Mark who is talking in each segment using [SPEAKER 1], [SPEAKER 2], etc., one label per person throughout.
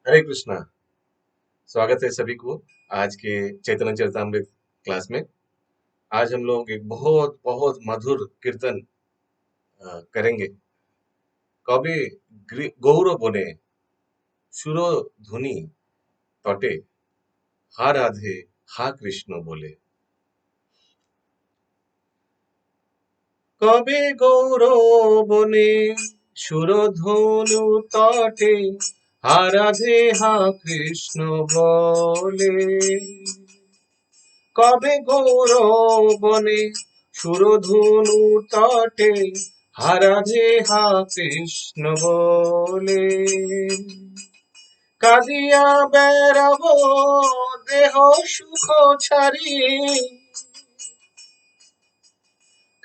[SPEAKER 1] हरे कृष्णा। स्वागत है सभी को आज के चैतन्य चरितामृत क्लास में। आज हम लोग एक बहुत बहुत मधुर कीर्तन करेंगे। कवि गौरव बने सुरो धुनी तटे हा राधे हा कृष्ण बोले। कवि गौरव बने सुरो धनु तटे हा राधे हा कृष्ण बोले। कবে গৌরবনে সুরধুনু তটে হা রাধে হা কৃষ্ণ বলে। কাঁদিয়া বেড়াবো দেহ সুখ ছাড়ি,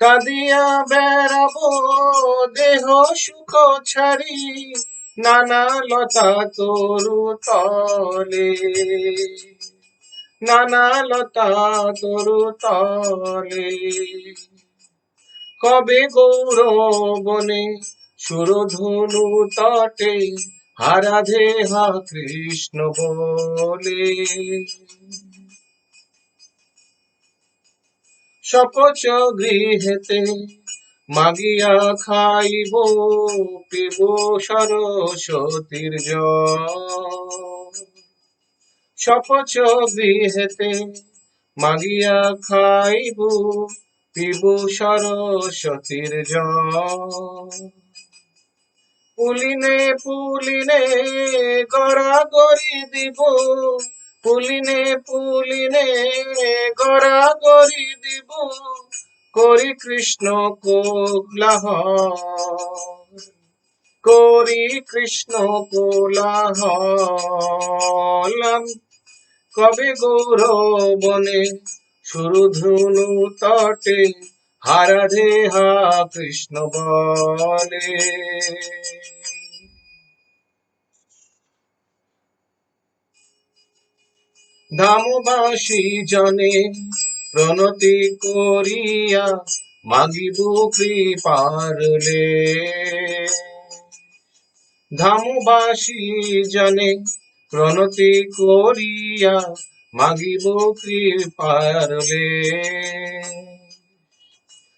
[SPEAKER 1] কাঁদিয়া বেড়াবো দেহ সুখ ছাড়ি, নানা লতা তরু তলে, নানা লতা তরু তলে। কবে গৌরবনে সুরধনু তটে হা রাধে হা কৃষ্ণ বলে। শপথ গৃহেতে মাগিয়া খাইব পিব সরস্বতীর জল। শপথ গৃহেতে মাগিয়া খাইব পিব সরস্বতীর জল। পুলিনে পুলিনে গড়াগড়ি দিব, পুলিনে পুলিনে গড়াগড়ি দিব, করি কৃষ্ণ কোলাহল, করি কৃষ্ণ কোলাহল। কবে গৌরবনে সুরধুনু তটে হা রাধে হা কৃষ্ণ বলে। ধামবাসী জনে প্রণতি করিয়া মাগিব কৃপারলে। ধামবাসী জনে প্রণতি করিয়া মাগিব কৃপারলে।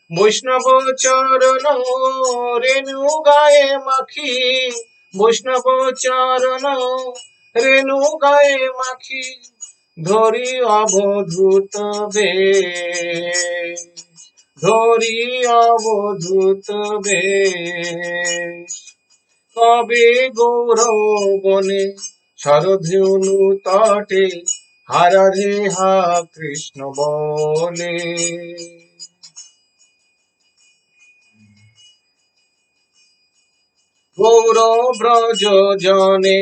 [SPEAKER 1] বৈষ্ণব চরণ রেণু গায়ে মাখি, বৈষ্ণব চরণ রেণু গায়ে মাখি, ধরি অবধূত বেশ, ধরি অবধূত বেশ। কবে গৌরবনে শরধনু তটে হা রাধে হা কৃষ্ণ বলে। গৌর ব্রজ জনে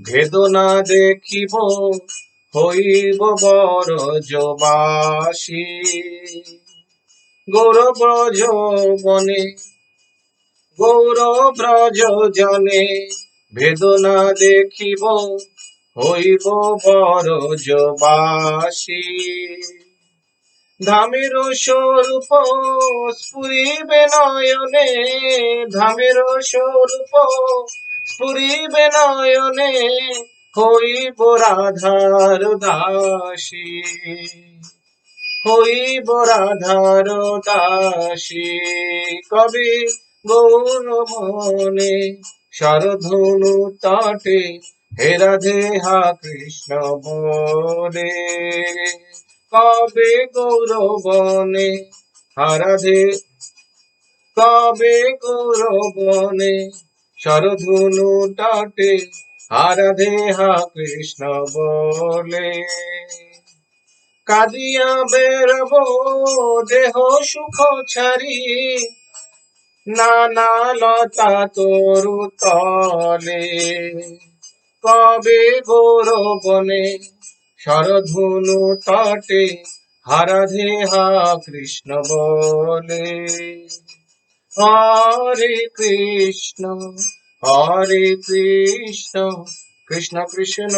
[SPEAKER 1] ভেদনা দেখিব হইব বড় যবাসী। গৌর ব্রজ বনে গৌর ব্রজ জনে বেদনা দেখিব হইব বড় যবাসী। ধামের স্বরূপ স্ফুরিবে নয়নে, ধামের স্বরূপ স্ফুরিবে নয়নে, হইব রাধার দাসী, হইব রাধার দাসী। কবি গৌরবনে শরধনু তটে হে রাধে হা কৃষ্ণ বলে। কবে গৌরবনে হা রাধে, কবে গৌরবনে শরধনু তটে হা রাধে হা কৃষ্ণ বলে। কাঁদিয়া বেরবো দেহ সুখ ছাড়ি, নানা লতা তরু তলে। কবে গৌরবনে শরধনু তটে হা রাধে হা কৃষ্ণ বলে। হরে কৃষ্ণ কৃষ্ণ কৃষ্ণ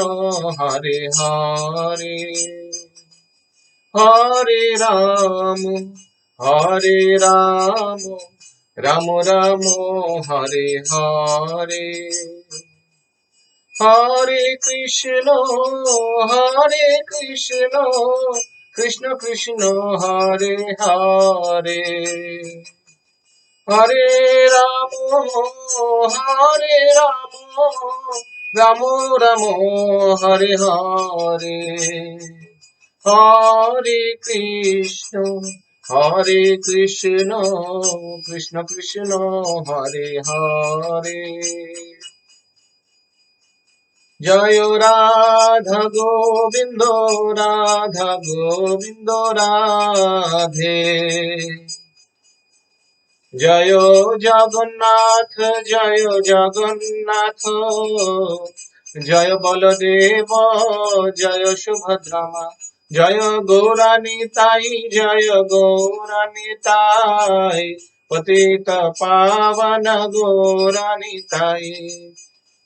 [SPEAKER 1] হরে হরে, হরে রাম রাম রাম হরে হরে। हरे कृष्ण कृष्ण कृष्ण हरे हरे, हरे राम राम राम हरे हरे, हरे कृष्ण कृष्ण कृष्ण हरे हरे। जय राधा गोविंद राधे, जय जगन्नाथ जय बलदेव जय सुभद्रा, जय गौरानिताई पतित पावन गौरानिताई,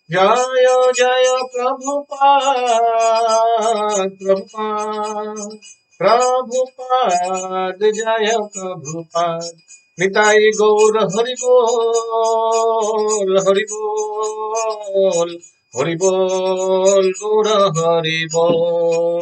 [SPEAKER 1] जय जय प्रभुपाद जय प्रभुपाद, निताई गौर हरि बोल हरि बोल गौर हरि बोल।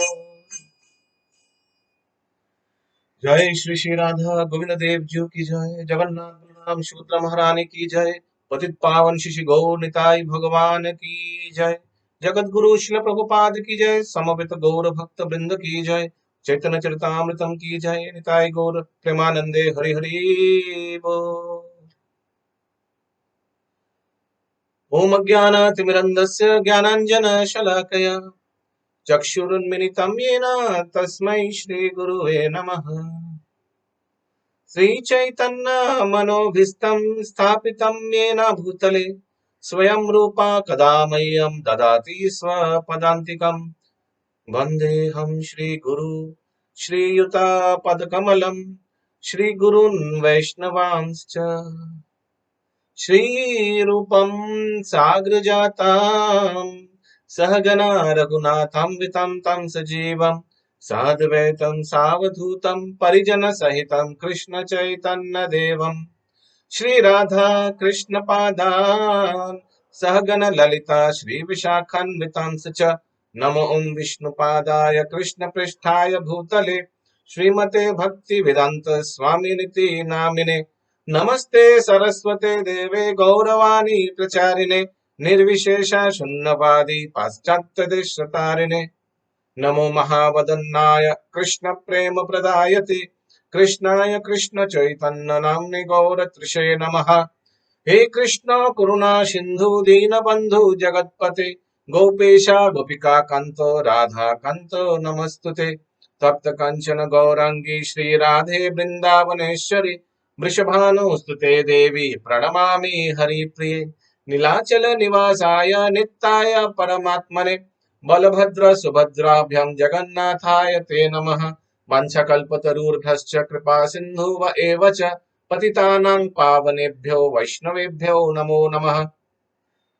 [SPEAKER 1] जय श्री श्री राधा गोविंद देव जी की जय, जगन्नाथ बलराम सुभद्रा महारानी की जय, पतित पावन शिशि गौर निताई भगवान की जय, जगत गुरु शिल प्रभुपाद की जय, समवेत गौर भक्त वृंद की जय, चैतन्य चरितामृतम की जय, निताई गौर प्रेमानंदे हरि हरि बोल। ओम अज्ञानतिमिरन्धस्य ज्ञानाञ्जन शलाकया चक्षुरुन्मिलितं येन तस्मै श्रीगुरुवे नमः। श्रीचैतन्य मनोभीष्टं स्थापितं येन भूतले स्वयं रूपा कदा मह्यं ददाति स्वपदान्तिकं, वन्देऽहं श्रीगुरु श्रीयुतापदकमलं श्रीगुरून् वैष्णवांश्च, श्रीरूपं साग्रजातं सहगना रघुनाथान्वितं तं सजीवं साद्वैतं सावधूतं परिजनसहितं कृष्ण चैतन्य देवं श्री राधा कृष्ण पादान् सहगण ललिता श्री विशाखान्वितांश्च च, नमो ओं विष्णुपादाय कृष्ण पृष्ठाय भूतले श्रीमते भक्ति वेदांत स्वामिनिति नामिने, नमस्ते सरस्वते देवे गौरवाणी प्रचारिणे निर्विशेष शून्यवादी पाश्चात्य देशतारिणे, नमो महावदन्नाय कृष्ण प्रेम प्रदायते कृष्णाय कृष्ण चैतन्य नाम्ने गौरत्रिषे नमः। हे कृष्ण करुणा सिंधु दीनबंधु जगत्पते गोपेशा गोपिका कांतो राधा कांतो नमस्तुते, तप्त कंचन गौरांगी श्री राधे वृंदावनेश्वरी वृषभानुस्तुते देवी प्रणमामि हरिप्रिये, नीलाचल निवासाय नित्याय परमात्मने बलभद्र सुभद्राभ्यां जगन्नाथाय ते नमः। वंशकल्पतरुर्भ्यश्च कृपा सिन्धुव एव च पतितानां पावनेभ्यो वैष्णवेभ्यो नमो नमः।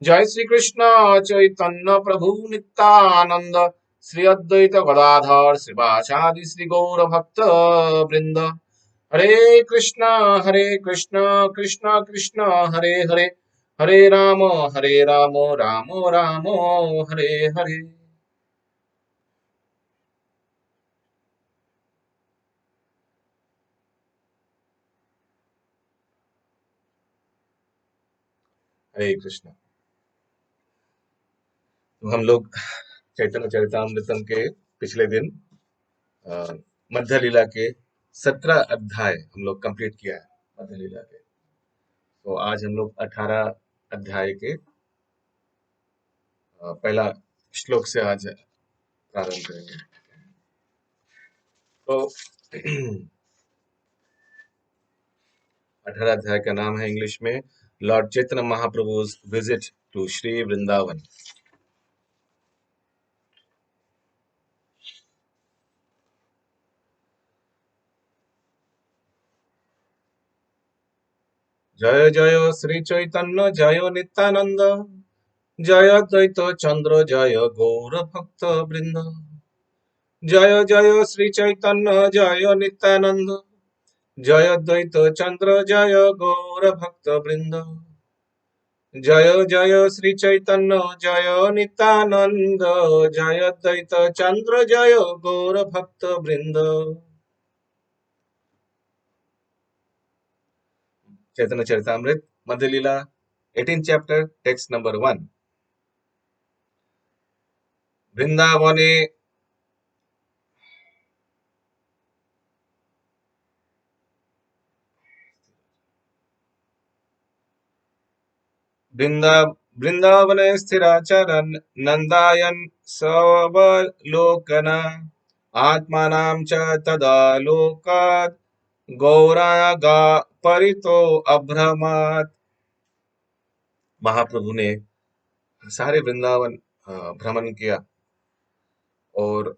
[SPEAKER 1] जय श्री कृष्ण चैतन्य प्रभु नित्यानंद श्री अद्वैत गदाधर श्रीवासादि श्री गौर भक्त वृंद, हरे कृष्ण कृष्ण कृष्ण हरे हरे, हरे राम राम राम हरे हरे। हरे कृष्ण। तो हम लोग चैतन्य चरितामृतम के पिछले दिन अ, मध्य लीला के 17 अध्याय हम लोग कंप्लीट किया है मध्य लीला के। तो आज हम लोग 18 अध्याय के पहला श्लोक से आज प्रारंभ करेंगे। तो 18 अध्याय का नाम है इंग्लिश में lord Chaitanya Mahaprabhu visit to Shri Vrindavan. जय जय श्री चैतन्य जय नित्यानंद, जय द्वैत चंद्र जय गौर भक्त वृंद, जय जय श्री चैतन्य जय नित्यानंद, जय द्वैत चंद्र जय गौर भक्त वृंद, जय जय श्री चैतन्य जय नित्यानंद, जय द्वैत चंद्र जय गौर भक्त वृंद। चैतन्य चरितामृत मध्य लीला 18 चैप्टर टेक्स्ट नंबर 1। वृंदावने वृंदावने स्थिराचरन् नंदायन सवलोकन, आत्मानां च तदा लोकात् गौरागा परितो अभ्रमत्। महाप्रभु ने सारे वृंदावन भ्रमण किया और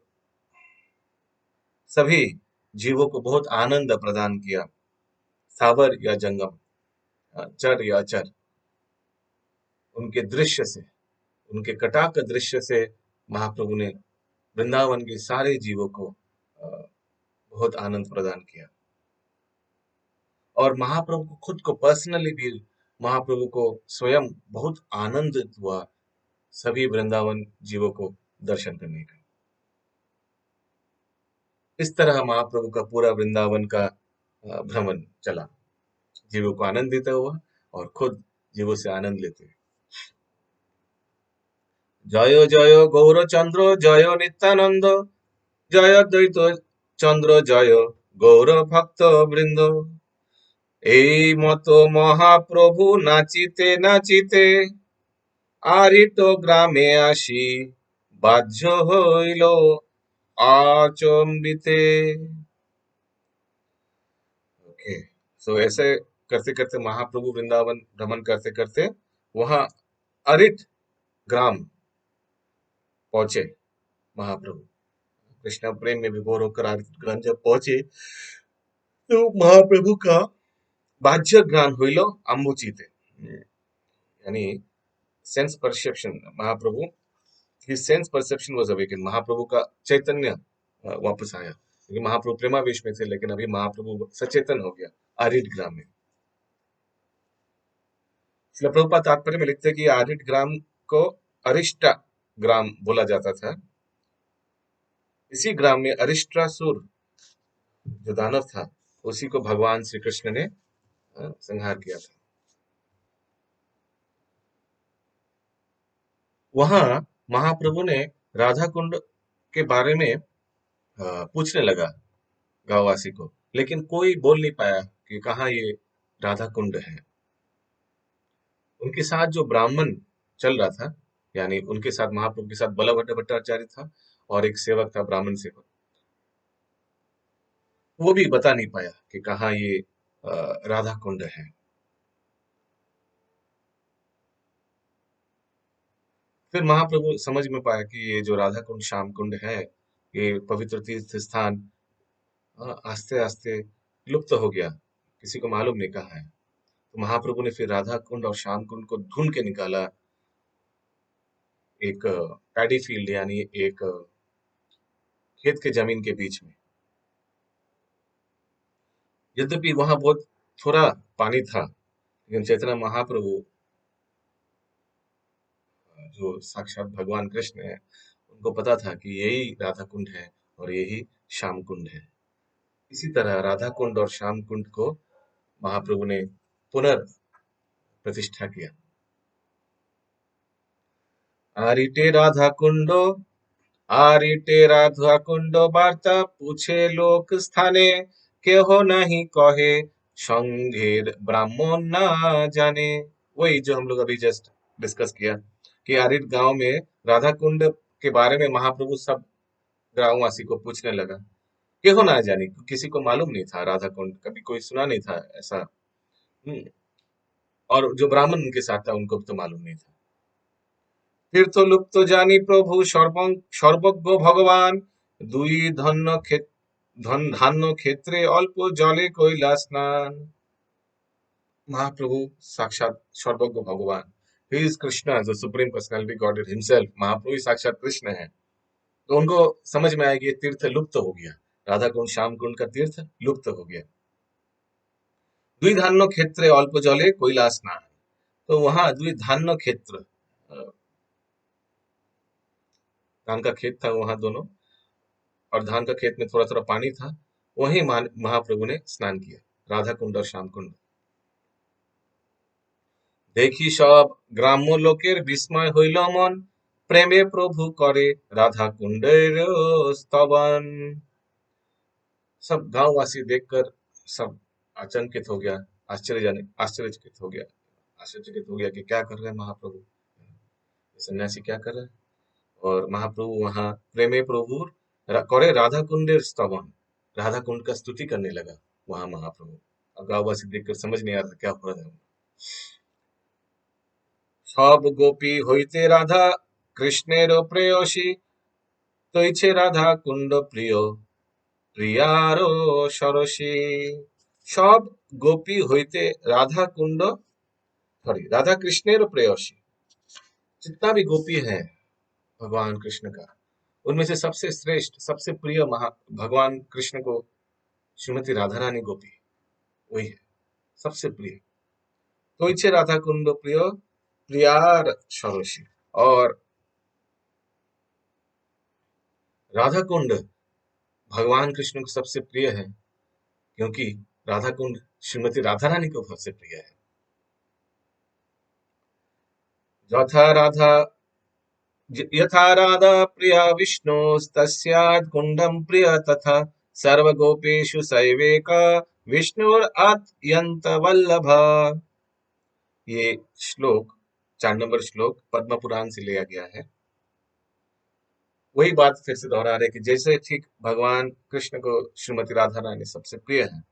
[SPEAKER 1] सभी जीवों को बहुत आनंद प्रदान किया। स्थावर या जंगम, चर या अचर, उनके दृश्य से, उनके कटाक्ष दृश्य से महाप्रभु ने वृंदावन के सारे जीवों को बहुत आनंद प्रदान किया। और महाप्रभु को खुद को पर्सनली भी, महाप्रभु को स्वयं बहुत आनंदित हुआ सभी वृंदावन जीवों को दर्शन करने का। इस तरह महाप्रभु का पूरा वृंदावन का भ्रमण चला, जीवों को आनंद देता हुआ और खुद जीवों से आनंद लेते हुए। जय जय गौर चंद्र जय नित्यानंद, जय द्वैत चंद्र जय गौर भक्त वृंद। এই মতো মহাপ্রভু নাচিতে নাচিতে আরিত গ্রামে আসি, বাহ্য হইল আচম্বিতে। ओके, सो ऐसे करते करते महाप्रभु वृंदावन भ्रमण करते करते वहां अरिट ग्राम पहुंचे। महाप्रभु कृष्ण प्रेम में विभोर होकर अरिट ग्राम जब पहुंचे तो महाप्रभु का बाह्य ज्ञान हुइलो अम्बुचिते, यानी सेंस परसेप्शन, महाप्रभु की सेंस परसेप्शन वाज अवेकन। महाप्रभु का चैतन्य वापस आया, क्योंकि महाप्रभु प्रेमावेश में थे, लेकिन अभी महाप्रभु सचेतन हो गया आरिट ग्राम में। इसलिए प्रभुपाद तात्पर्य में लिखते हैं कि आरिट ग्राम को अरिष्टा ग्राम बोला जाता था। इसी ग्राम में अरिष्टासुर जो दानव था, उसी को भगवान श्री कृष्ण ने संहार किया था। वहां महाप्रभु ने राधा कुंड के बारे में पूछने लगा गांववासी को, लेकिन कोई बोल नहीं पाया कि कहाँ ये राधा कुंड है। उनके साथ जो ब्राह्मण चल रहा था, यानी उनके साथ महाप्रभु के साथ बलभद्र भट्टाचार्य था और एक सेवक था, ब्राह्मण सेवक, वो भी बता नहीं पाया कि कहाँ ये राधा कुंड है। फिर महाप्रभु समझ में पाया कि ये जो राधा कुंड श्याम कुंड है, ये पवित्र तीर्थ स्थान आस्ते आस्ते लुप्त हो गया, किसी को मालूम नहीं कहाँ है। तो महाप्रभु ने फिर राधा कुंड और श्याम कुंड को ढूंढ के निकाला एक पैडी फील्ड, यानी एक खेत के जमीन के बीच में। यद्यपि वहां बहुत थोड़ा पानी था, लेकिन चैतन्य महाप्रभु जो साक्षात भगवान कृष्ण है, उनको पता था कि यही राधा कुंड है और यही श्याम कुंड है। इसी तरह राधा कुंड और श्याम कुंड को महाप्रभु ने पुनर्प्रतिष्ठा किया। आरिटे राधा कुंडो, आरिटे राधा कुंडो वार्ता पूछे लोक स्थाने, केहो नहीं कहे संघेर ब्राह्मण ना जाने। वही जो हम लोग अभी जस्ट डिस्कस किया कि आरिट गांव में राधा कुंड के बारे में महाप्रभु सब ग्रामवासी को पूछने लगा, केहो ना जाने, किसी को मालूम नहीं था राधा कुंड, कभी कोई सुना नहीं था ऐसा। और जो ब्राह्मण उनके साथ था उनको तो मालूम नहीं था। तीर्थ लुप्त जानी प्रभु सर्वज्ञ भगवान, दुई धन धान्य क्षेत्रे अल्प जले कोइला स्नान। महाप्रभु साक्षात सर्वज्ञ भगवान, he is Krishna, the supreme personality god himself. Mahaprabhu ही साक्षात कृष्ण है। तो उनको समझ में आया कि ये तीर्थ लुप्त हो गया, राधा कुंड श्याम कुंड का तीर्थ लुप्त हो गया। दुई धान्य क्षेत्रे अल्प जले कोइला स्नान, तो वहां दुई धान्य क्षेत्र, धान का खेत था वहां दोनों, और धान का खेत में थोड़ा थोड़ा पानी था। वहीं महाप्रभु ने स्नान किया, राधा कुंड और श्याम कुंड। দেখি সব গ্রাম্য লোকের বিস্ময় হইল মন, প্রেমে প্রভু করে রাধা कुंडेर स्तवन। सब गांववासी देखकर सब आचंकित हो गया, आश्चर्यचकित हो गया, आश्चर्यचकित हो गया कि क्या कर रहे हैं महाप्रभु, सन्यासी क्या कर रहे हैं। और महाप्रभु वहां प्रेमे प्रभु करे राधा कुंडेर स्तवन, राधा कुंड का स्तुति करने लगा वहां महाप्रभु। अब गांववासी देखकर समझ नहीं आ रहा क्या हो रहा है। সব গোপী হইতে রাধা কৃষ্ণের প্রেয়সী, তৈছে রাধা কুণ্ড প্রিয় প্রিয়ার সরসী। सब गोपी होते राधा कुंड, सॉरी, राधा कृष्णेर प्रेयसी। जितना भी गोपी है भगवान कृष्ण का, उनमें से सबसे श्रेष्ठ, सबसे प्रिय भगवान कृष्ण को श्रीमती राधा रानी गोपी वही है, सबसे प्रिय। तो इच्छे राधा कुंड प्रिय प्रियार सरोसी। और राधा कुंड भगवान कृष्ण को सबसे प्रिय है, क्योंकि राधा कुंड श्रीमती राधा रानी को सबसे प्रिय है। यथा राधा प्रिया विष्णु तस्यात् कुंडम प्रिय तथा, सर्वगोपेषु सैवेक विष्णुरत्यंत वल्लभ। ये श्लोक 4 नंबर श्लोक पद्म पुराण से लिया गया है। वही बात फिर से दोहरा रहे कि जैसे ठीक भगवान कृष्ण को श्रीमती राधा रानी सबसे प्रिय है,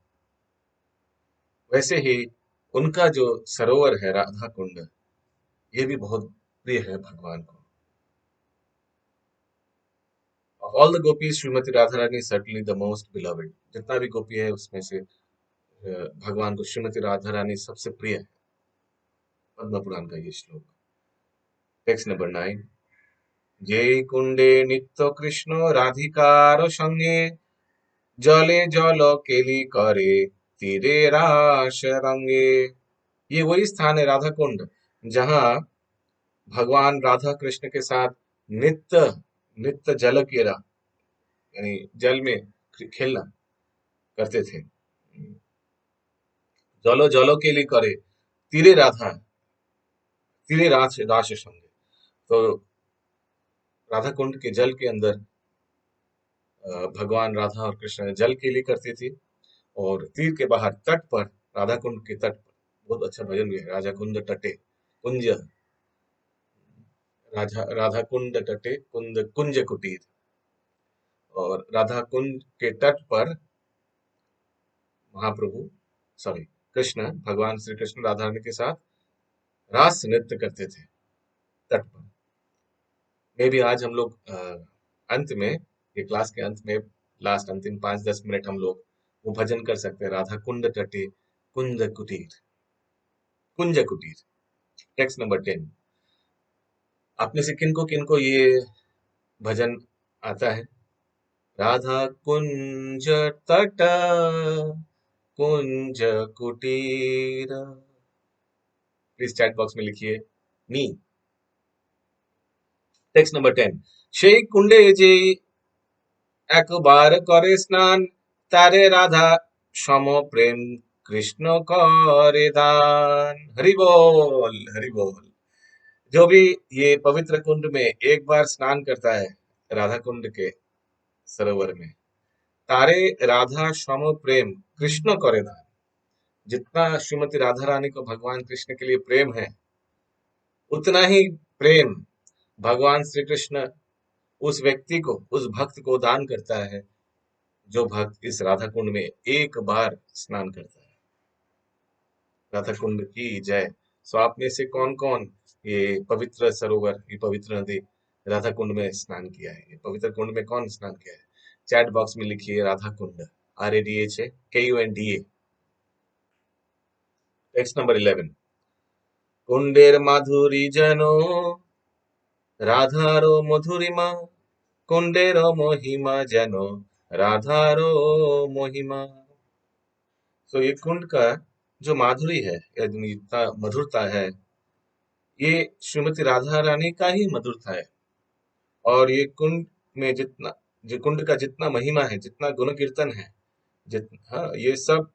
[SPEAKER 1] वैसे ही उनका जो सरोवर है राधा कुंड, ये भी बहुत प्रिय है भगवान को। Of all the gopis, Shrimati Radha Rani certainly the most beloved। जितना भी गोपी है उसमें से भगवान को श्रीमती राधा रानी सबसे प्रिय है। पद्म पुराण का ये श्लोक। Text number 9। जे कुंडे नित्य कृष्ण राधिकार संगे, जले जल केली करे तीरे रास रंगे। ये वही स्थान है राधा कुंड जहां भगवान राधा कृष्ण के साथ नित्य नित्य जल क्रीड़ा, यानी जल में खेलना करते थे। जलो जलो के लिए करे तीरे रास रास संगे। तो राधा कुंड के जल के अंदर भगवान राधा और कृष्ण जल के लिए करते थे, और तीर के बाहर तट पर, राधा कुंड के तट पर बहुत अच्छा भजन भी है, राधा कुंड तटे कुंज, राधा कुंड तटे कुंज कुंज कुटीर। और राधा कुंड के तट पर महाप्रभु, सॉरी, कृष्ण, भगवान श्री कृष्ण राधा रानी के साथ रास नृत्य करते थे तट पर। मे भी आज हम लोग अंत में, ये क्लास के अंत में, लास्ट अंतिम 5-10 मिनट हम लोग वो भजन कर सकते हैं, राधा कुंड तटे कुंज कुटीर, कुंज कुटीर। Text number 10। आप में से किनको किनको ये भजन आता है? राधा कुंज तट कुंज कुटीर। प्लीज चैट बॉक्स में लिखिए मी। Text number 10। সেই কুণ্ডে যে একবার করে স্নান, তারে রাধা সম প্রেম कृष्ण करे दान। हरि बोल, हरि बोल। जो भी ये पवित्र कुंड में एक बार स्नान करता है राधा कुंड के सरोवर में, तारे राधा सम प्रेम कृष्ण करे दान। जितना श्रीमती राधा रानी को भगवान कृष्ण के लिए प्रेम है, उतना ही प्रेम भगवान श्री कृष्ण उस व्यक्ति को, उस भक्त को दान करता है जो भक्त इस राधा कुंड में एक बार स्नान करता है। राधा कुंड की जय। सो आप में से कौन कौन ये पवित्र सरोवर, ये पवित्र नदी राधा कुंड में स्नान किया है? ये पवित्र कुंड में कौन स्नान किया है? चैट बॉक्स में लिखिए Radha Kund, RADHAKUNDA। Text number 11। Kunder माधुरी जनो राधारो मधुरिमा, कुंडेर महिमा जनो राधारो महिमा। तो ये कुंड का जो माधुरी है, यानी इतना मधुरता है, ये श्रीमती राधा रानी का ही मधुरता है। और ये कुंड में जितना, जो कुंड का जितना महिमा है, जितना गुण कीर्तन है, हाँ, ये सब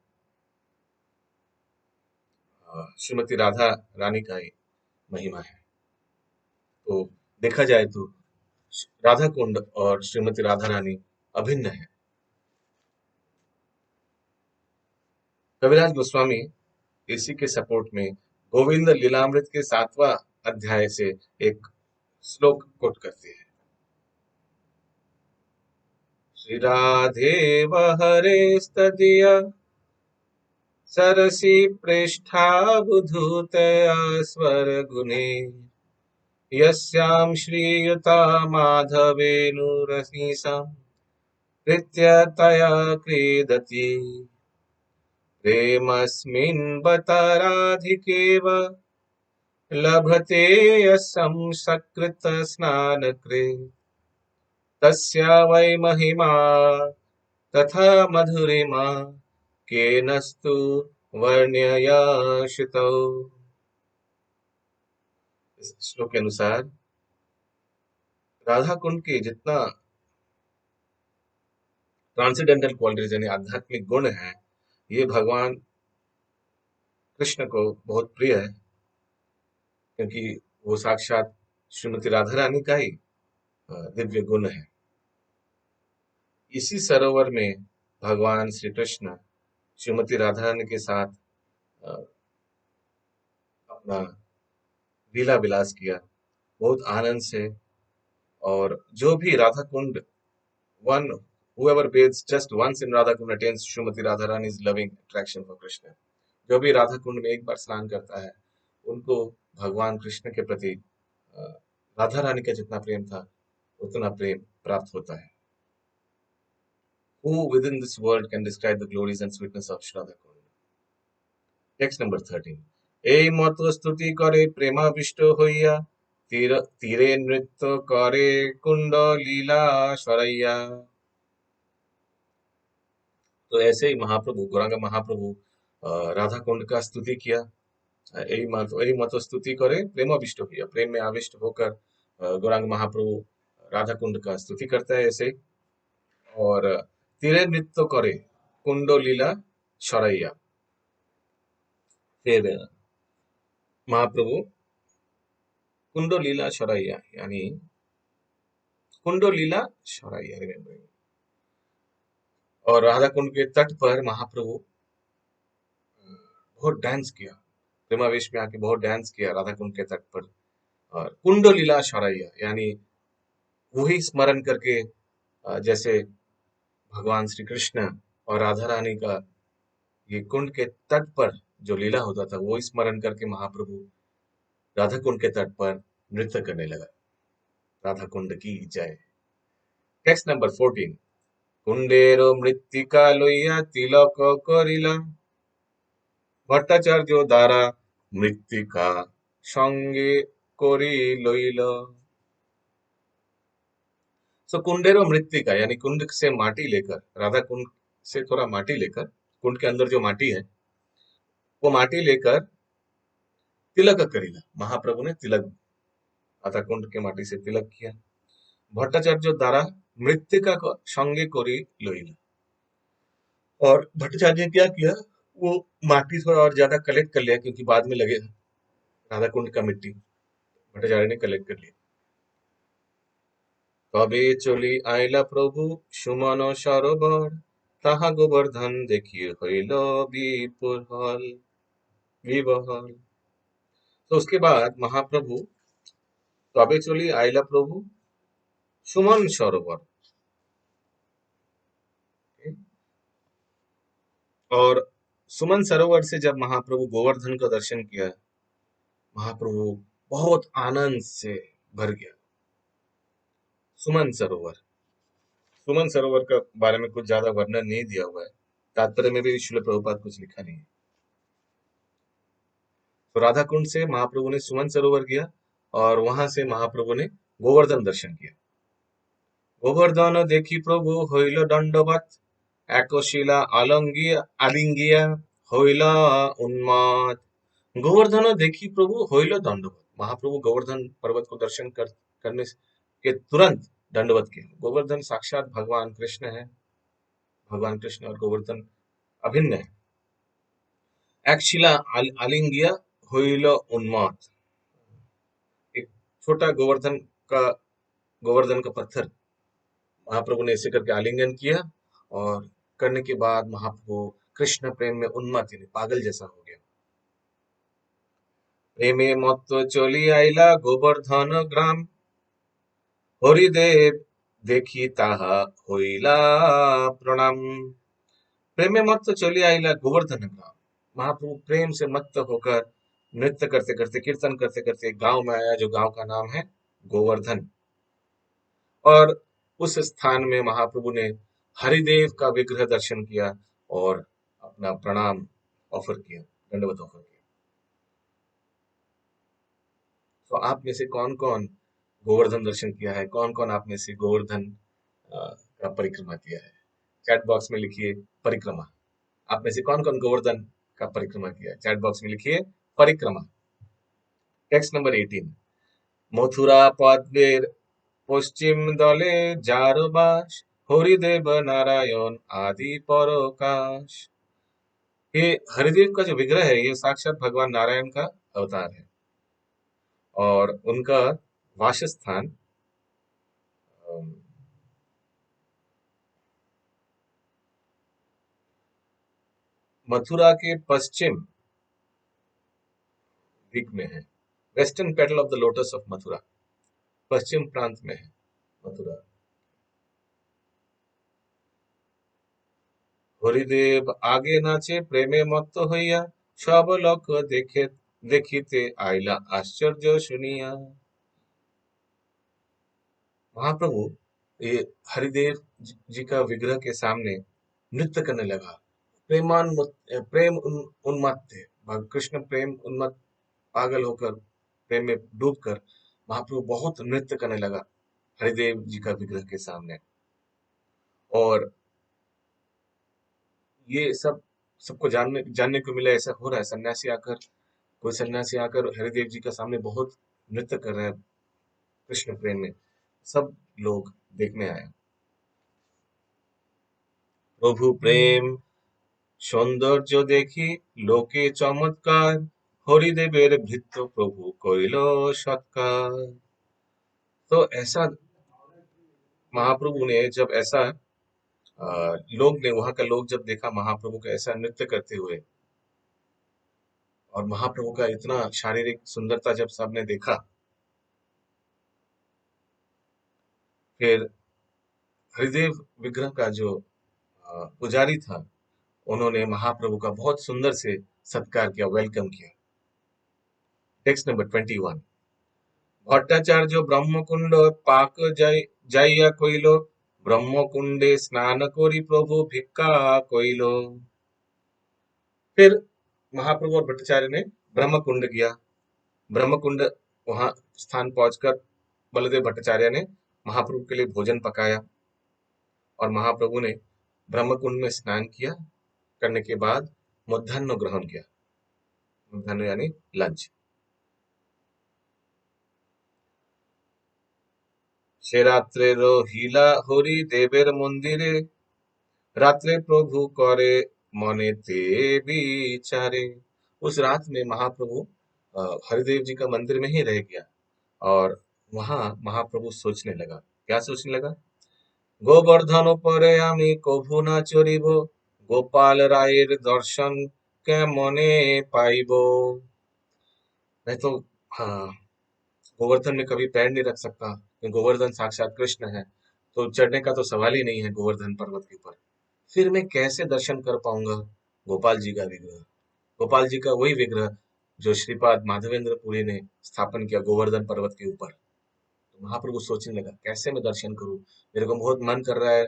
[SPEAKER 1] श्रीमती राधा रानी का ही महिमा है। तो देखा जाए तो राधा कुंड और श्रीमती राधा रानी अभिन्न है। कविराज गोस्वामी इसी के सपोर्ट में गोविंद लीलामृत के 7वां अध्याय से एक श्लोक कोट करते हैं। श्री राधे हरे स्तदिया सरसी पृष्ठावधूतया स्वर गुणे यस्यां श्रीयुता माधवेनुरसीसां कृत्यतया क्रीडति प्रेमस्मिन् बत राधिकेव लभते यस्सं सकृत स्नानकृत् तस्या वै महिमा तथा मधुरिमा केनस्तु वर्ण्यया श्रुतौ। इस श्लोक के अनुसार राधा कुंड के जितना ट्रांसेंडेंटल क्वालिटीज यानी आध्यात्मिक गुण है, ये भगवान कृष्ण को बहुत प्रिय है, क्योंकि वो साक्षात श्रीमती राधा रानी का ही दिव्य गुण है। इसी सरोवर में भगवान श्री कृष्ण श्रीमती राधा रानी के साथ अ, अपना लीला विलास किया बहुत आनंद से। और जो भी Radha Kund, one whoever bathes just once in Radha Kund attains Srimati Radharani's loving attraction for Krishna। जो भी राधा कुंड में एक बार स्नान करता है, उनको भगवान कृष्ण के प्रति अ, राधा रानी का जितना प्रेम था, उतना प्रेम प्राप्त होता है। Who within this world can describe the glories and sweetness of Shri Radha Kund? Text number 13। এই মত স্তুতি করে প্রেমাবিষ্ট হইয়া তীরে নৃত্য করে কুণ্ড লীলা সরাইয়া। तो ऐसे ही महाप्रभु, गौरांग महाप्रभु राधा कुंड का स्तुति किया। यही मत स्तुति करे प्रेमाविष्ट हुआ, प्रेम में आविष्ट होकर गौरांग महाप्रभु राधा कुंड का स्तुति करता है ऐसे। और तीरे नृत्य करे कुंडो लीला सराइया। फिर महाप्रभु कुंडो लीला सराइया यानी कुंडो लीला सराइया, रिमेम्बर। और राधा कुंड के तट पर महाप्रभु बहुत डांस किया, प्रेमावेश में आके बहुत डांस किया राधा कुंड के तट पर। और कुंडो लीला सराइया यानी वही स्मरण करके जैसे भगवान श्री कृष्ण और राधा रानी का ये कुंड के तट पर जो लीला होता था, वो स्मरण करके महाप्रभु राधा कुंड के तट पर नृत्य करने लगा। राधा कुंड की जय। Text number 14। कुंडेरो मृत्तिका लइया तिलक करिला भट्टाचार्य द्वारा मृत्तिका संगे करी लइल। सो कुंडेरो मृत्तिका यानी कुंड से माटी लेकर, राधा कुंड से थोड़ा माटी लेकर, कुंड के अंदर जो माटी है वो माटी लेकर तिलक करीला, महाप्रभु ने तिलक, राधा कुंड के माटी से तिलक किया। भट्टाचार्य द्वारा मृत्तिका को संगे करी लइला। और भट्टाचार्य ने क्या किया, वो माटी थोड़ा और ज्यादा कलेक्ट कर लिया, क्योंकि बाद में लगे राधा कुंड का मिट्टी भट्टाचार्य ने कलेक्ट कर लिया। তবে চলি আইলা প্রভু সুমন সরোবর তাহা গোবর্ধন দেখি হইল विबहल। तो उसके बाद महाप्रभु तबे चली आइला प्रभु सुमन सरोवर, और सुमन सरोवर से जब महाप्रभु गोवर्धन का दर्शन किया, महाप्रभु बहुत आनंद से भर गया। सुमन सरोवर, सुमन सरोवर का बारे में कुछ ज्यादा वर्णन नहीं दिया हुआ है, तात्पर्य में भी श्रील प्रभुपाद कुछ लिखा नहीं है। तो राधा कुंड से महाप्रभु ने सुमन सरोवर किया, और वहां से महाप्रभु ने गोवर्धन दर्शन किया। गोवर्धन देखी प्रभु হইল দণ্ডবৎ একশিলা আলিঙ্গিয়া হইল উন্মাদ। गोवर्धन देखी प्रभु হইল दंडवत, महाप्रभु गोवर्धन पर्वत को दर्शन करने के तुरंत दंडवत किए। गोवर्धन साक्षात भगवान कृष्ण है। भगवान कृष्ण और गोवर्धन अभिन्न है। একশিলা আলিঙ্গিয়া হইল उन्माद। एक छोटा गोवर्धन का पत्थर महाप्रभु ने ऐसे करके आलिंगन किया, और करने के बाद महाप्रभु कृष्ण प्रेम में उन्मत्त यानी पागल जैसा हो गया। प्रेमे मत्त चली आइला गोवर्धन ग्राम, हरिदेव देखी ताहा होइला प्रणाम। प्रेमे मत्त चली आइला गोवर्धन ग्राम, महाप्रभु प्रेम से मत्त होकर नृत्य करते करते, कीर्तन करते करते गांव में आया, जो गांव का नाम है गोवर्धन। और उस स्थान में महाप्रभु ने हरिदेव का विग्रह दर्शन किया और अपना प्रणाम ऑफर किया, दंडवत ऑफर किया। तो आप में से कौन कौन गोवर्धन दर्शन किया है? कौन कौन आप में से गोवर्धन का परिक्रमा किया है? चैट बॉक्स में लिखिए परिक्रमा। आप में से कौन कौन गोवर्धन का परिक्रमा किया है? चैट बॉक्स में लिखिए परिक्रमा। Text number 18। मथुरा पद्मेर पश्चिम दले जार बास, हरिदेव नारायण आदि परोकाश। ये हरिदेव का जो विग्रह है, ये साक्षात भगवान नारायण का अवतार है, और उनका वासस्थान मथुरा के पश्चिम दिक में है। Western petal of the lotus of Mathura, पश्चिम प्रांत में है मथुरा। हरिदेव आगे नाचे प्रेमे मत्त हইয়া, सब लोक देखे देखिते आइला आश्चर्य सुनिया। महाप्रभु ये हरिदेव जी का विग्रह के सामने नृत्य करने लगा। उन्मत्त थे, कृष्ण प्रेम उन्मत्त पागल होकर, प्रेम में डूबकर महाप्रभु बहुत नृत्य करने लगा हरिदेव जी का विग्रह के सामने। और ये सबको जानने को मिला, ऐसा हो रहा है। कोई सन्यासी आकर हरिदेव जी के सामने बहुत नृत्य कर रहे हैं कृष्ण प्रेम में। सब लोग देखने आए। प्रभु प्रेम सौंदर्य देखी लोके चमत्कार, हरिदेवेर भृत्य प्रभु कइल सत्कार। तो ऐसा महाप्रभु ने जब ऐसा लोग ने, वहां का लोग जब देखा महाप्रभु का ऐसा नृत्य करते हुए, और महाप्रभु का इतना शारीरिक सुंदरता जब सबने देखा, फिर हरिदेव विग्रह का जो पुजारी था, उन्होंने महाप्रभु का बहुत सुंदर से सत्कार किया, वेलकम किया। Text number 21। भट्टाचार्य ब्रह्मकुंड पाक जाइया कइल, ब्रह्मकुंडे स्नान करी प्रभु भिक्षा कइल। फिर महाप्रभु और भट्टाचार्य ने ब्रह्मकुंड किया। ब्रह्मकुंड वहां स्थान पहुंचकर बलदेव भट्टाचार्य ने महाप्रभु के लिए भोजन पकाया, और महाप्रभु ने ब्रह्मकुंड में स्नान किया। करने के बाद मध्याह्न ग्रहण किया। मध्याह्न यानी लंच। সে রাত্রে রহিলা হরি দেবের মন্দিরে, रात्रे प्रभु करे मनेते विचारे। उस रात में महाप्रभु हरिदेव जी का मंदिर में ही रह गया, और वहां महाप्रभु सोचने लगा। क्या सोचने लगा? गोवर्धन परे आमी कभु ना चरिब, गोपाल राয়ের दर्शन केमने पाइब। मैं तो हाँ, गोवर्धन में कभी पैर नहीं रख सकता, क्योंकि गोवर्धन साक्षात कृष्ण है, तो चढ़ने का तो सवाल ही नहीं है गोवर्धन पर्वत के ऊपर। फिर मैं कैसे दर्शन कर पाऊंगा गोपाल जी का विग्रह? गोपाल जी का वही विग्रह जो श्रीपाद माधवेंद्र पुरी ने स्थापन किया गोवर्धन पर्वत के ऊपर। तो महाप्रभु सोचने लगा, कैसे मैं दर्शन करूं? मेरे को बहुत मन कर रहा है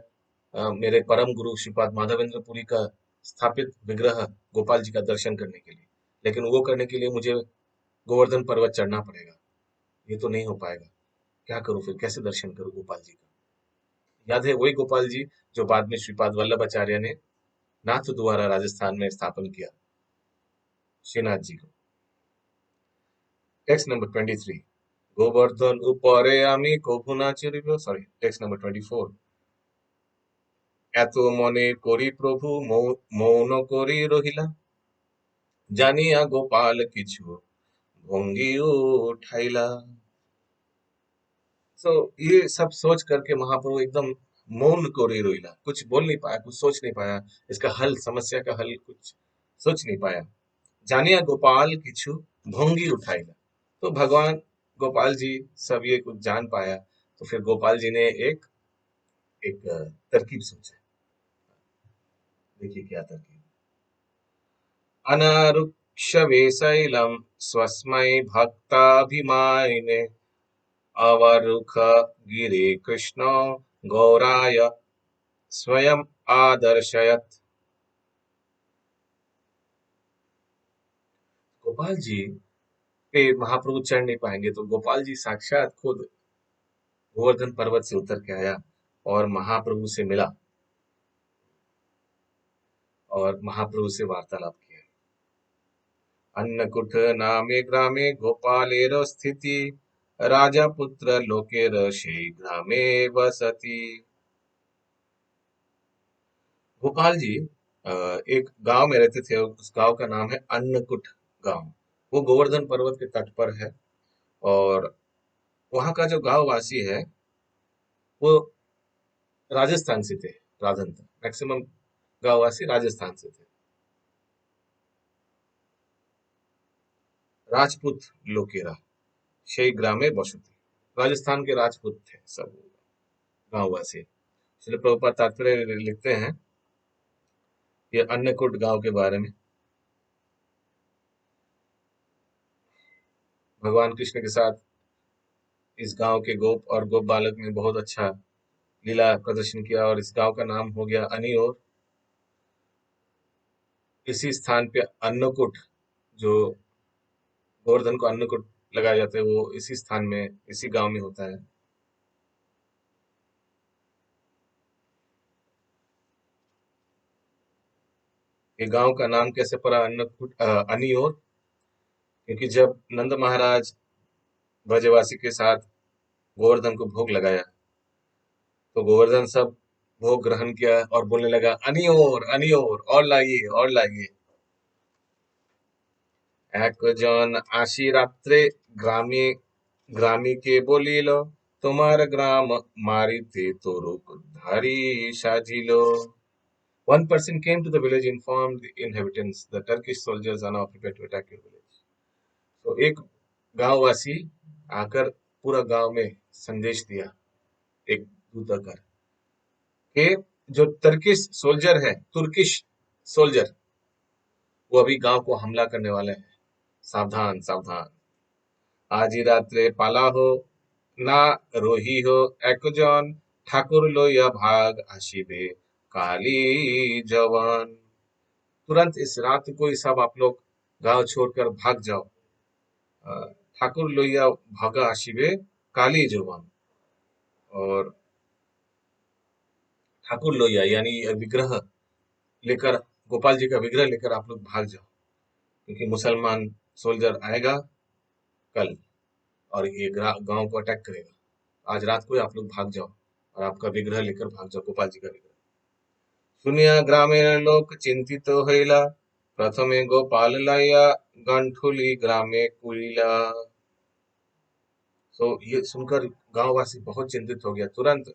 [SPEAKER 1] मेरे परम गुरु श्रीपाद माधवेंद्र पुरी का स्थापित विग्रह गोपाल जी का दर्शन करने के लिए, लेकिन वो करने के लिए मुझे गोवर्धन पर्वत चढ़ना पड़ेगा। ये तो नहीं हो पाएगा। क्या करूं फिर? कैसे दर्शन करूं गोपाल जी का? याद है वही गोपाल जी जो बाद में श्रीपाद वल्लभाचार्य ने नाथ द्वारा राजस्थान में स्थापन किया, श्रीनाथ जी को। टेक्स्ट नंबर 23, গোবর্ধন উপরে আমি কভু না চিরিব, সরি, টেক্সট নাম্বার 24, এত মনে করি প্রভু মৌন করি রহিলা, জানিয়া গোপাল কিছু भोंगी उठाइला। तो ये सब सोच करके महाप्रभु एकदम मौन को रे रोइला, कुछ बोल नहीं पाया, कुछ सोच नहीं पाया, इसका हल, समस्या का हल कुछ सोच नहीं पाया। जानिया गोपाल किछु भोंगी उठाइला, तो भगवान गोपाल जी सब ये कुछ जान पाया, तो फिर गोपाल जी ने एक एक तरकीब सोचा। देखिए क्या तरकीब। अनारुक्ष वेशैलम स्वस्मै भक्ताभिमानिने अवरुख गिरे कृष्ण गौराय स्वयं आदर्शयत। गोपाल जी पे महाप्रभु चढ़ नहीं पाएंगे, तो गोपाल जी साक्षात खुद गोवर्धन पर्वत से उतर के आया और महाप्रभु से मिला और महाप्रभु से वार्तालाप किया। अन्नकूट नामे ग्रामे गोपालेर स्थिति, राजा पुत्र लोकेर शे ग्रामे वसति। गोपाल जी एक गांव में रहते थे, उस गांव का नाम है अन्नकूट गांव। वो गोवर्धन पर्वत के तट पर है और वहां का जो गांव वासी है वो राजस्थान से थे, राधन मैक्सिमम गांव वासी राजस्थान से थे। राजपूत लोकेरा शे ग्रामे बसती, राजस्थान के राजपूत थे सब गांव वासी। इसलिए प्रभुपाद तात्पर्य लिखते हैं ये अन्नकूट गांव के बारे में। भगवान कृष्ण के साथ इस गांव के गोप और गोप बालक ने बहुत अच्छा लीला प्रदर्शन किया और इस गांव का नाम हो गया अनियोर। इसी स्थान पे अन्नकूट, जो गोवर्धन को अन्नकूट लगाया जाता है, वो इसी स्थान में, इसी गांव में होता है। ये गांव का नाम कैसे पड़ा अन्नकूट, अनियोर? क्योंकि जब नंद महाराज ब्रजवासी के साथ गोवर्धन को भोग लगाया, तो गोवर्धन सब भोग ग्रहण किया और बोलने लगा अनियोर अनियोर, और लाइए और लाइए। একজন আসি রাত্রে গ্রামে গ্রামীকে বলিল, তোমার গ্রাম মারিতে তরুক ধারি সাজিল। One person came to the village, informed the inhabitants the Turkish soldiers are now prepared to attack your village. तो एक गांववासी आकर पूरा गांव में संदेश दिया, एक दूत आकर, कि जो तुर्किश सोल्जर वो अभी गांव को हमला करने वाले हैं, सावधान सावधान। আজি রাত্রে পালা হো না রহি হো একজন, ঠাকুর লইয়া ভাগ আসিবে काली जवान। तुरंत इस रात को ही सब आप लोग गांव छोड़कर भाग जाओ, ठाकुर लोहिया भागा आशिबे काली जवान। और ठाकुर लोहिया यानी विग्रह लेकर, गोपाल जी का विग्रह लेकर आप लोग भाग जाओ, क्योंकि मुसलमान सोल्जर आएगा कल और ये गांव को अटैक करेगा। आज रात को ही आप लोग भाग जाओ और आपका विग्रह लेकर भाग जाओ, गोपाल जी का विग्रह। শুনিয়া গ্রামের লোক চিন্তিত হইলা, প্রথমে গোপাল লাইয়া गंठुली ग्रामे कुइला। तो ये सुनकर गांववासी बहुत चिंतित हो गया, तुरंत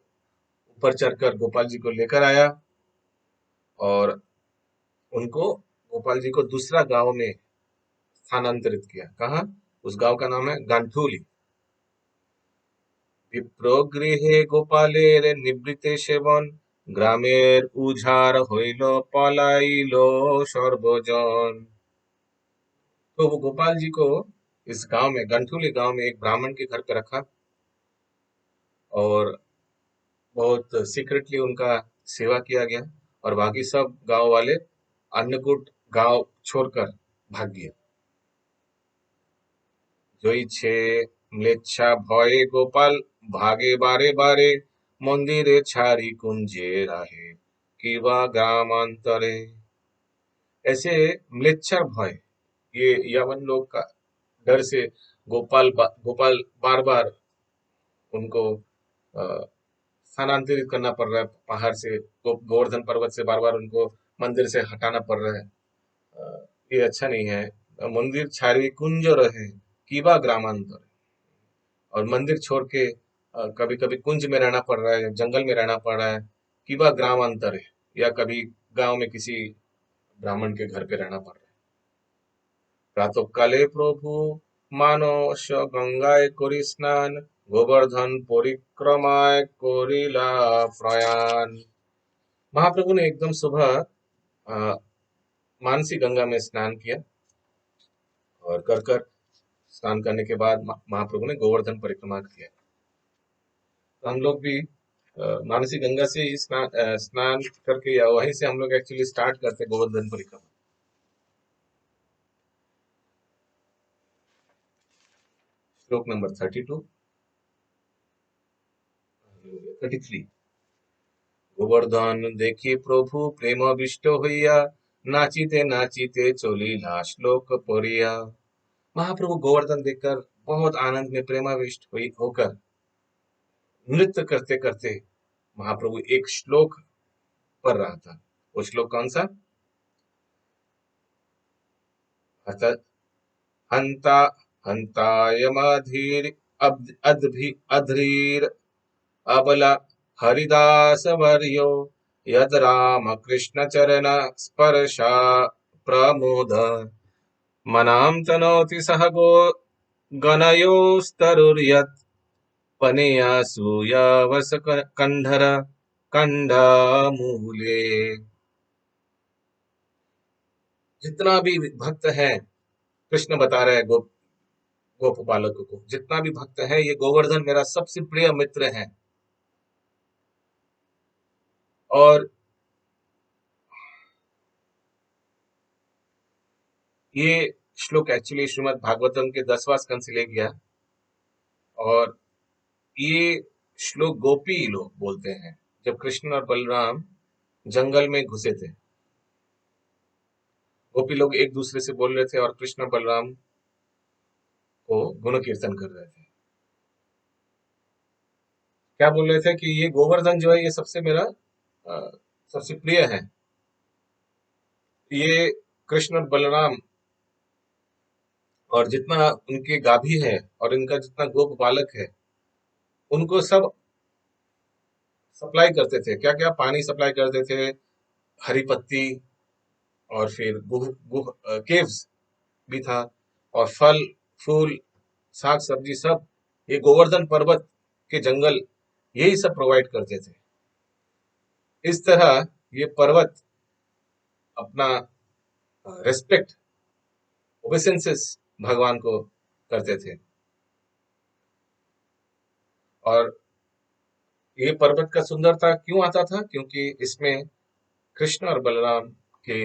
[SPEAKER 1] ऊपर चढ़कर गोपाल जी को लेकर आया और उनको, गोपाल जी को दूसरा गांव में स्थानांतरित किया। कहा? उस गांव का नाम है गांठुली। विप्रगृहे गोपालेर निवृत्ते सेवन, ग्रामेर उजाड़ হইল পলাইল सर्वजन। तो वो गोपाल जी को इस गांव में, गंठुली गांव में, एक ब्राह्मण के घर पे रखा और बहुत सीक्रेटली उनका सेवा किया गया और बाकी सब गांव वाले अन्नकूट गांव छोड़कर भाग गए। জয়ছে ম্লেচ্ছা ভয়ে গোপাল ভাগে বারে বারে, মন্দিরে ছাড়ি কুঞ্জে রাহে কিবা গ্রাमांतरे। ऐसे म्लेच्छर भय, ये यवन लोग का डर से गोपाल बार बार उनको अ, स्थानांतरित करना पड़ रहा है पहाड़ से, गोवर्धन पर्वत से बार बार उनको मंदिर से हटाना पड़ रहा है। ये अच्छा नहीं है। मंदिर छाड़ी कुंज रहे कीबा ग्रामांतर, और मंदिर छोड़ के कभी कभी कुंज में रहना पड़ रहा है, जंगल में रहना पड़ रहा है, कीबा ग्रामांतर है, या कभी गांव में किसी ब्राह्मण के घर पे रहना पड़ रहा है। প্রাতঃকালে প্রভু মানস গঙ্গায় করি স্নান, गोवर्धन परिक्रमाय कोरिला प्रयाण। महाप्रभु ने एकदम सुबह अ, मानसी गंगा में स्नान किया, और कर कर स्नान करने के बाद महाप्रभु ने गोवर्धन परिक्रमा किया। तो हम लोग भी मानसी गंगा से ही स्नान करके, या वहीं से हम लोग एक्चुअली स्टार्ट करते गोवर्धन परिक्रमा। श्लोक नंबर 32, 33। গোবর্ধন দেখি প্রভু প্রেমাবিষ্ট হইয়া, নাচিতে नाचिते চলিলা श्लोक पढ़िया। महाप्रभु गोवर्धन देखकर बहुत आनंद में प्रेमाविष्ट हुई होकर नृत्य करते करते महाप्रभु एक श्लोक पढ़ रहा था। वो श्लोक कौन सा? अर्थात हंता हंतायमाधीर अध्रीर अबला हरिदास वर्यो, यद राम कृष्ण चरण स्पर्शा प्रमोद, मनाम तनोति सह गो गणयोस्तरुर्यत् पनेया सूयावस कंधर कंडा मूले। जितना भी भक्त है, कृष्ण बता रहे हैं गोप बालकों को, जितना भी भक्त है, ये गोवर्धन मेरा सबसे प्रिय मित्र है। और ये श्लोक एक्चुअली श्रीमद् भागवतम के 10वां स्कंद से ले गया, और ये श्लोक गोपी लोग बोलते हैं जब कृष्ण और बलराम जंगल में घुसे थे। गोपी लोग एक दूसरे से बोल रहे थे और कृष्ण बलराम को गुण कीर्तन कर रहे थे। क्या बोल रहे थे कि ये गोवर्धन जो है, ये सबसे मेरा सबसे प्रिय है। ये कृष्ण और बलराम और जितना उनके गाभी है और इनका जितना गोप बालक है, उनको सब सप्लाई करते थे। क्या क्या? पानी सप्लाई करते थे, हरी पत्ती, और फिर गुह गुह केव्स भी था, और फल फूल साग सब्जी सब ये गोवर्धन पर्वत के जंगल यही सब प्रोवाइड करते थे। इस तरह ये पर्वत अपना रेस्पेक्ट, ओबेसेंसेस भगवान को करते थे। और ये पर्वत का सुंदरता क्यों आता था? क्योंकि इसमें कृष्ण और बलराम के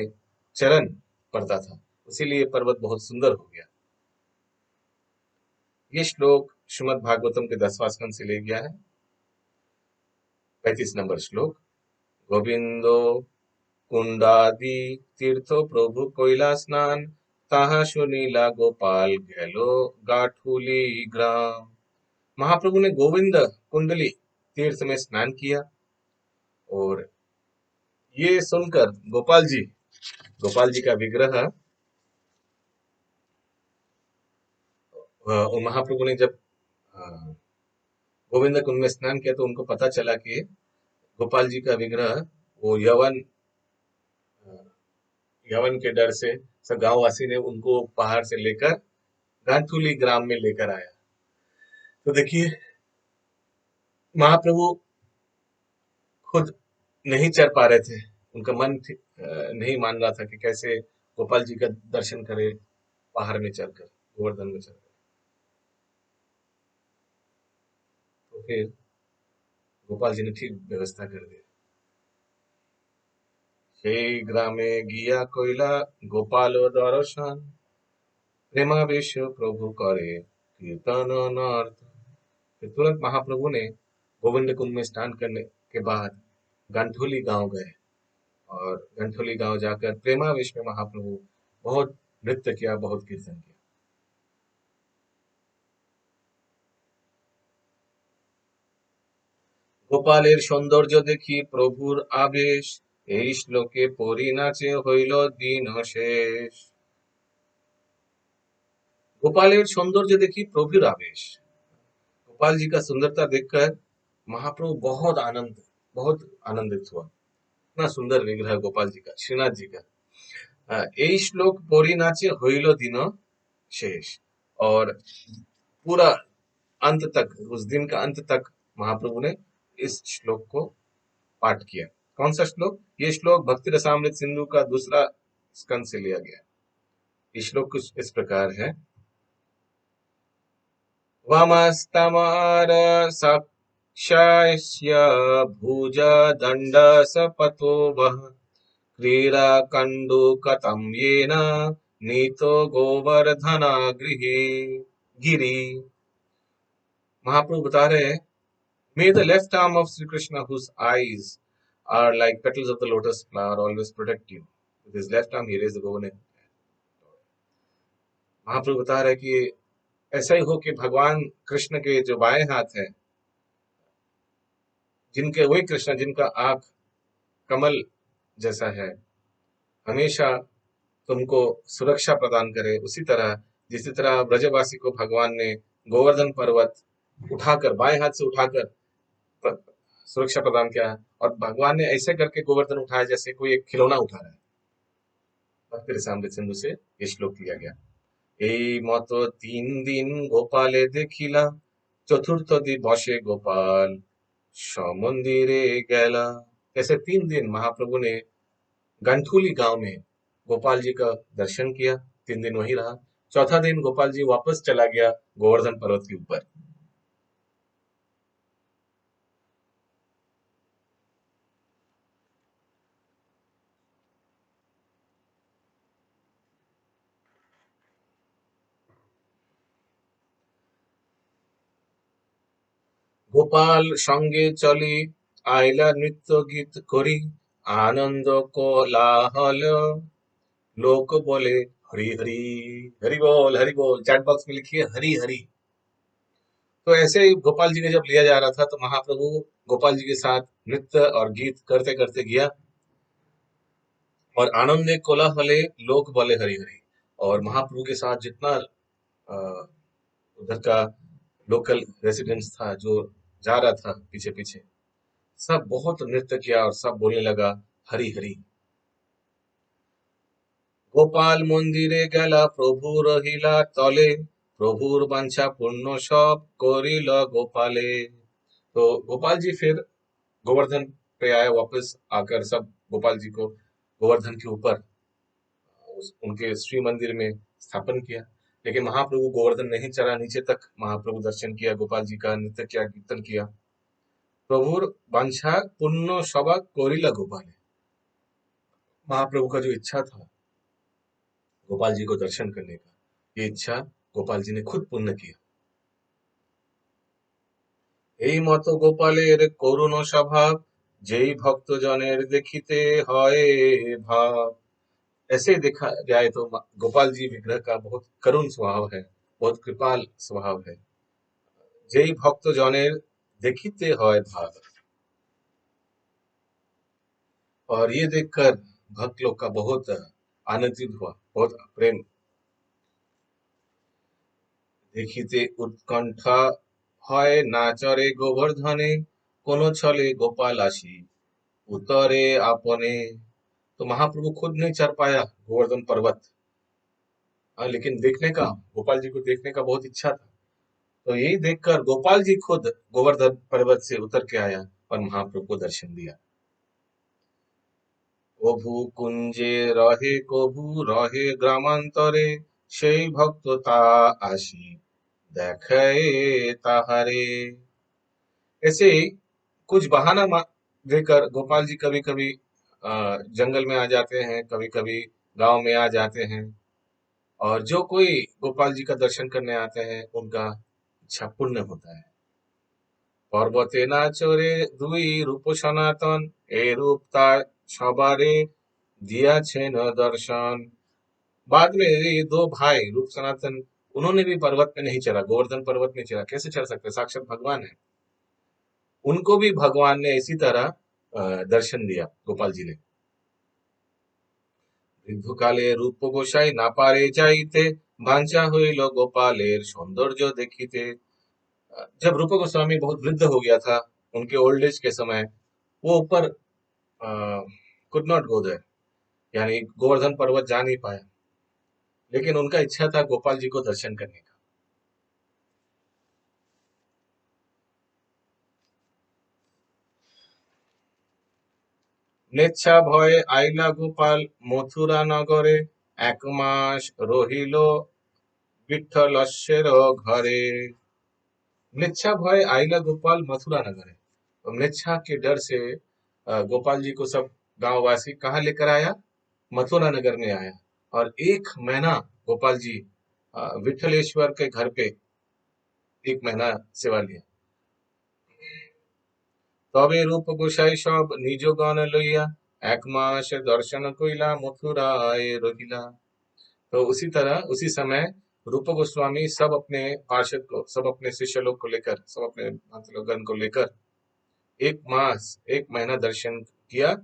[SPEAKER 1] चरण पड़ता था, इसीलिए ये पर्वत बहुत सुंदर हो गया। ये श्लोक श्रीमद् भागवतम के 10वां स्कंद से ले गया है। 35 नंबर श्लोक। गोविंदो कुंडादि तीर्थो प्रभु कोयला स्नान, ताहा सुनीला गोपाल गैलो गाठुली ग्राम। महाप्रभु ने गोविंद कुंडली तीर्थ में स्नान किया, और ये सुनकर गोपाल जी का विग्रह महाप्रभु ने जब गोविंद कुंड में स्नान किया, तो उनको पता चला कि गोपाल जी का विग्रह वो यवन के डर से सब गांववासी ने उनको पहाड़ से लेकर गांठुली ग्राम में लेकर आया। तो देखिए, महाप्रभु खुद नहीं चढ़ पा रहे थे, उनका मन नहीं मान रहा था कि कैसे गोपाल जी का दर्शन करे पहाड़ में चढ़कर, गोवर्धन में चढ़कर। तो फिर गोपाल जी ने ठीक व्यवस्था कर दी। সেই গ্রামে গিয়া কইলা গোপাল দর্শন, प्रेमावेश प्रभु करे कीर्तन नार्थ। फिर तुरंत महाप्रभु ने गोविंद कुंड में स्नान करने के बाद गंठोली गांव गए, और गंठोली गांव जाकर प्रेमावेश में महाप्रभु बहुत नृत्य किया, बहुत कीर्तन किया। গোপালের সৌন্দর্য দেখি প্রভুর আবেশ, এই শ্লোকে পরি নাচে হইল দিন শেষ। गोपालेर सौंदर्य देखी प्रभुर आवेश। गोपाल जी का सुंदरता देखकर महाप्रभु बहुत आनंदित हुआ। इतना सुंदर विग्रह गोपाल जी का, श्रीनाथ जी का। এই শ্লোক পরি নাচে হইল দিন शेष। और पूरा अंत तक, उस दिन का अंत तक महाप्रभु ने इस श्लोक को पाठ किया। कौन सा श्लोक? ये श्लोक भक्ति रसामृत सिंधु का दूसरा स्कंद से लिया गया। ये श्लोक कुछ इस प्रकार है। वमस्तमारसक्षस्य भुजदण्डसपतो वः क्रीडाकण्डूकतं येन नीतो गोवर्धनागृहे गिरि। महाप्रभु बता रहे हैं, May the left arm of Sri Krishna, whose eyes are like petals of the lotus flower, always protect you. With his left arm, he raised the Govardhan. महाप्रभु बता रहे कि ऐसा ही हो कि भगवान कृष्ण के जो बाएं हाथ है, जिनके वही कृष्ण जिनका आंख कमल जैसा है, हमेशा तुमको सुरक्षा प्रदान करे। उसी तरह जिस तरह ब्रजवासी को भगवान ने गोवर्धन पर्वत उठाकर, बाएं हाथ से उठाकर सुरक्षा प्रदान किया, और भगवान ने ऐसे करके गोवर्धन उठाया जैसे कोई एक खिलौना उठा रहा है। भक्ति रसामृत सिंधु से ये श्लोक लिया गया। এই মতো 3 দিন গোপালে দেখিলা, चतुर्थ दिवसे गोपाल समंदिरे गेला। ऐसे 3 दिन महाप्रभु ने गंठुली गांव में गोपाल जी का दर्शन किया, 3 दिन वहीं रहा। चौथा दिन गोपाल जी वापस चला गया गोवर्धन पर्वत के ऊपर। গোপাল সঙ্গে চলি আইলা নৃত্য গীত করি, আনন্দ কোলাহল लोक बोले हरि हरि। हरि बोल चैट बॉक्स में लिखिए हरि हरि। तो ऐसे ही गोपाल जी ने जब लिया जा रहा था तो महाप्रभु गोपाल जी के साथ नृत्य और गीत करते करते गया, और आनंदे कोलाहले लोक बोले हरि हरि। और महाप्रभु के साथ जितना उधर का लोकल रेसिडेंट्स था जो जा रहा था पीछे पीछे, सब बहुत नृत्य किया और सब बोलने लगा हरि हरि। গোপাল মন্দিরে গেলা প্রভু রহিলা তলে, প্রভুর বাঞ্छा पूर्ण सब करिल गोपाले। तो गोपाल जी फिर गोवर्धन पे आए, वापस आकर सब गोपाल जी को गोवर्धन के ऊपर उनके श्री मंदिर में स्थापन किया। लेकिन महाप्रभु गोवर्धन नहीं चढ़ा, नीचे तक महाप्रभु दर्शन किया, गोपाल जी का नृत्य किया, कीर्तन किया। प्रभुर वांछा पूर्ण सभा करिला गोपाले। महाप्रभु का जो इच्छा था गोपाल जी को दर्शन करने का, ये इच्छा गोपाल जी ने खुद पूर्ण किया। এই মতো গোপালের করুণ স্বভাব, যেই ভক্ত জনের দেখিতে হয় ভাব। ऐसे देखा जाए तो गोपाल जी विग्रह का बहुत करुण स्वभाव है, बहुत कृपाल स्वभाव है। যেই ভক্ত জনের দেখিতে হয় भाव। और ये देखकर भक्त लोग का बहुत आनंदित हुआ, बहुत प्रेम। দেখিতে উৎকণ্ঠা হয় নাচরে গোবর্ধনে, কোন ছলে गोपाल आशी उतरे आपने। तो महाप्रभु खुद नहीं चढ़ पाया गोवर्धन पर्वत, लेकिन देखने का, गोपाल जी को देखने का बहुत इच्छा था। तो यही देखकर गोपाल जी खुद गोवर्धन पर्वत से उतर के आया और महाप्रभु को दर्शन दिया। কভু কুঞ্জে রহে কভু রহে গ্রামান্তরে, সেই ভক্ত তা আসি देखे ताहारे। ऐसे ही कुछ बहाना देकर गोपाल जी कभी कभी जंगल में आ जाते हैं, कभी कभी गांव में आ जाते हैं, और जो कोई गोपाल जी का दर्शन करने आते हैं उनका इच्छा पूर्ण होता है। पर्वते नाचरे दुई रूप सनातन, ए रूप ता सबारे दियाछेन दर्शन। बाद में ये दो भाई रूप सनातन, उन्होंने भी पर्वत पे नहीं चढ़ा, गोवर्धन पर्वत नहीं चढ़ा। कैसे चढ़ सकते? साक्षात भगवान है। उनको भी भगवान ने इसी तरह दर्शन दिया, गोपाल जी ने। ঋদ্ধকালে রূপ গোসাই না পারে যাইতে, भांचा হইল गोपालेर सौंदर्य देखिते। जब रूप गोस्वामी बहुत वृद्ध हो गया था, उनके ओल्ड एज के समय, वो ऊपर कुड नॉट गो देयर, यानी गोवर्धन पर्वत जा नहीं पाया, लेकिन उनका इच्छा था गोपाल जी को दर्शन करने का। नेच्छा भये आइला गोपाल मथुरा नगरे, एक मास रहिल विठ्ठलस्येर घरे। मृच्छा भय आइला गोपाल मथुरा नगर है। तो मृच्छा के डर से गोपाल जी को सब गांववासी कहाँ लेकर आया? मथुरा नगर में आया। और 1 महीना गोपाल जी विठलेश्वर के घर पे 1 महीना सेवा लिया। तबे रूप गोसाई सब निज गण लइया, 1 मास दर्शन कइला मथुराए रहिला। तो उसी तरह उसी समय रूप गोस्वामी सब अपने पार्षद को, सब अपने शिष्य लोग को लेकर, सब अपने भक्त लोगन को लेकर 1 महीना दर्शन किया,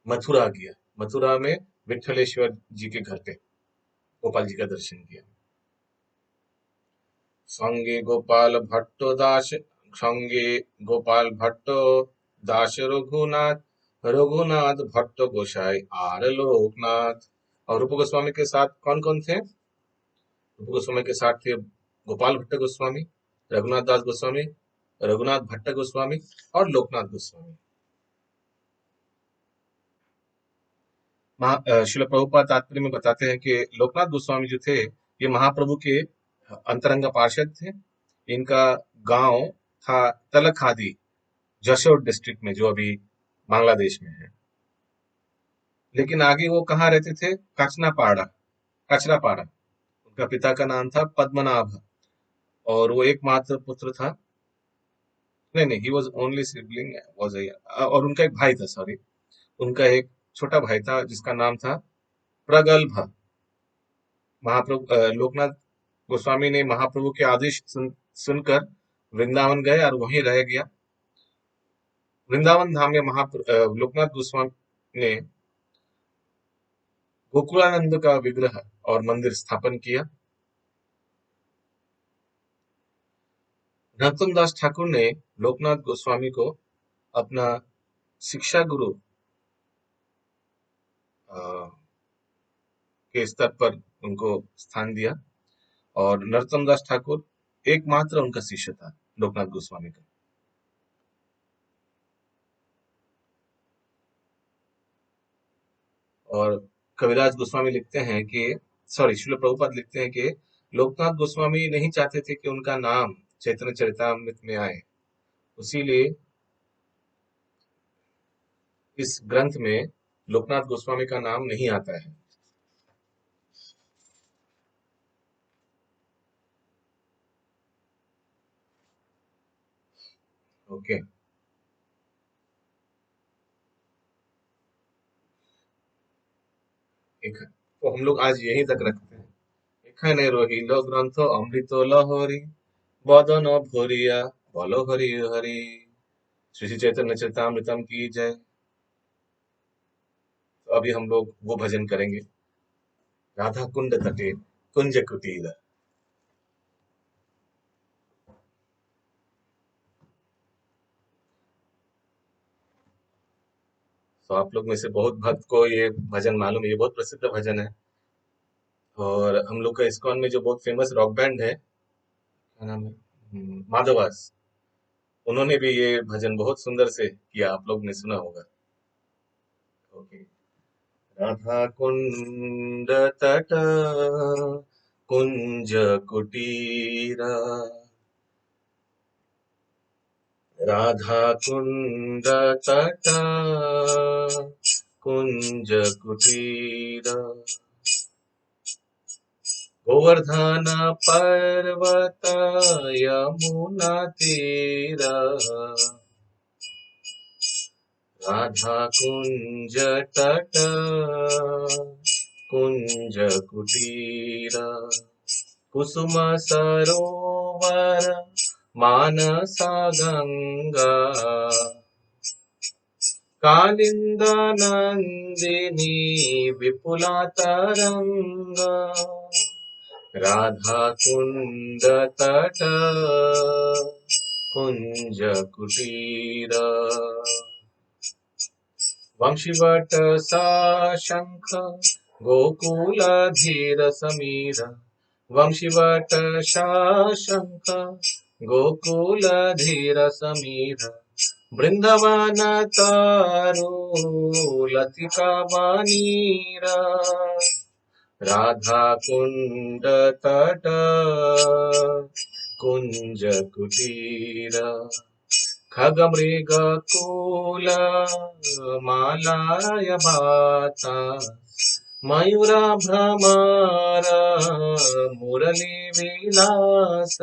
[SPEAKER 1] मथुरा गया। मथुरा में विठलेश्वर जी के घर पे गोपाल जी का दर्शन किया। संगे गोपाल भट्ट दास, संगे गोपाल भट्ट दास रघुनाथ, रघुनाथ भट्ट गोसाई आर लोकनाथ। और रूप गोस्वामी के साथ कौन कौन थे? रूप गोस्वामी के साथ थे गोपाल भट्ट गोस्वामी, रघुनाथ दास गोस्वामी, रघुनाथ भट्ट गोस्वामी और लोकनाथ गोस्वामी। श्रील प्रभुपाद तात्पर्य में बताते हैं कि लोकनाथ गोस्वामी जो थे, ये महाप्रभु के अंतरंग पार्षद थे। इनका गांव था तलखादी, जशोर डिस्ट्रिक्ट में, जो अभी बांग्लादेश में है। लेकिन आगे वो कहाँ रहते थे? कचनापाड़ा, कचरापाड़ा। उनका पिता का नाम था पद्मनाभ, और वो एकमात्र पुत्र था। नहीं नहीं, he was only sibling, was, और उनका एक भाई था, सॉरी, उनका एक छोटा भाई था जिसका नाम था प्रगल्भ। महाप्रभु लोकनाथ गोस्वामी ने महाप्रभु के आदेश सुनकर वृंदावन गए और वहीं रह गया। वृंदावन धाम में लोकनाथ गोस्वामी ने गोकुलानंद का विग्रह और मंदिर स्थापन किया। नरोत्तम दास ठाकुर ने लोकनाथ गोस्वामी को अपना शिक्षा गुरु के स्तर पर उनको स्थान दिया, और नरोत्तम दास ठाकुर एकमात्र उनका शिष्य था लोकनाथ गोस्वामी का। और कविराज गोस्वामी लिखते हैं कि, सॉरी, श्रील प्रभुपाद लिखते हैं कि लोकनाथ गोस्वामी नहीं चाहते थे कि उनका नाम चैतन्य चरितामृत में आए, उसीलिए इस ग्रंथ में लोकनाथ गोस्वामी का नाम नहीं आता है। ओके, एक तो हम लोग आज यहीं तक रखते हैं। এখানে রহিল গ্রন্থ অমৃত লহরী, বদন ভরিয়া বল হরি হরি। श्री श्री चैतन्य चरितामृतम की जय। तो अभी हम लोग वो भजन करेंगे, राधा कुंड तटे कुंज कुटीर। तो आप लोग में से बहुत भक्त को ये भजन मालूम है, ये बहुत प्रसिद्ध भजन है। और हम लोग का इस्कॉन में जो बहुत फेमस रॉक बैंड है, क्या नाम है, माधवास, उन्होंने भी ये भजन बहुत सुंदर से किया, आप लोग ने सुना होगा। ओके। राधा कुंड तट कुंज कुटीर, राधा कुंड तट कुंज कुटीर, गोवर्धन पर्वत यमुना तीर, राधा कुंज तट कुंज कुटीर, कुसुम सरोवर मानसा गंगा कालिंदा नंदिनी विपुला तरंगा राधा कुंड तट कुंज कुटीर वंशीवट सा शंख गोकुलधीर समीर वंशीवट सा शंख गोकुलधीर समीर बृंदावन तारू लतिका वानीरा राधा कुंड तट कुंज कुटीर खग मृग कूल मालाय बाता मयूरा भ्रमर मुरली विलास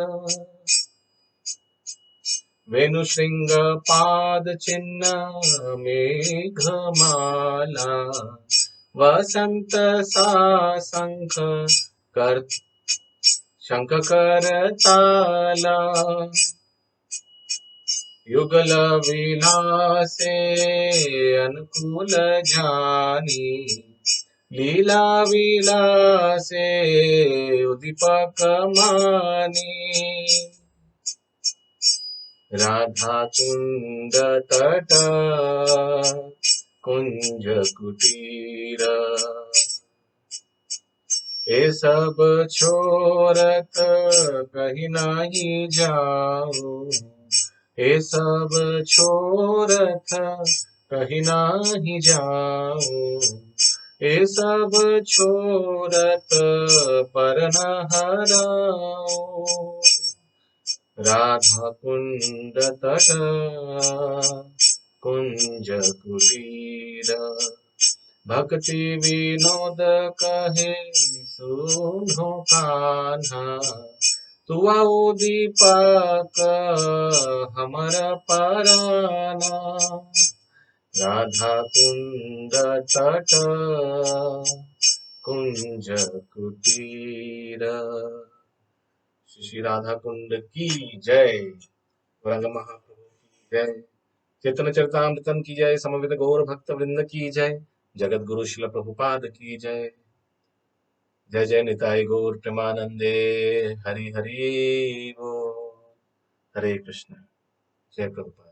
[SPEAKER 1] वेणु श्रृंग पाद चिन्ह मेघमाला वसंत सा शंख कर शंख करताला युगल विलासे अनुकूल जानी लीला विलासे उदीपक मानी राधा कुंड तट कुंज कुटीर ये सब छोरत कहीं नहीं जाऊं ये सब छोरत कहीं नहीं जाऊं ये सब छोरत पर न हराऊं राधा कुंड तट कुंज कुटीर भक्ति विनोद कहे सुनो कान्हा तू आओ दीपक हमर पराना राधा कुंड तट कुंज कुटीर। श्री राधा कुंड की जय। रंग महाप्रभु की जय। चैतन्य चरितामृतम की जय। समवेत गौर भक्त वृंद की जय। जगत गुरु शिल प्रभुपाद की जय। जय जय निताई गौर प्रेमानंदे। हरि हरि बोल। हरे कृष्ण। जय प्रभुपाद।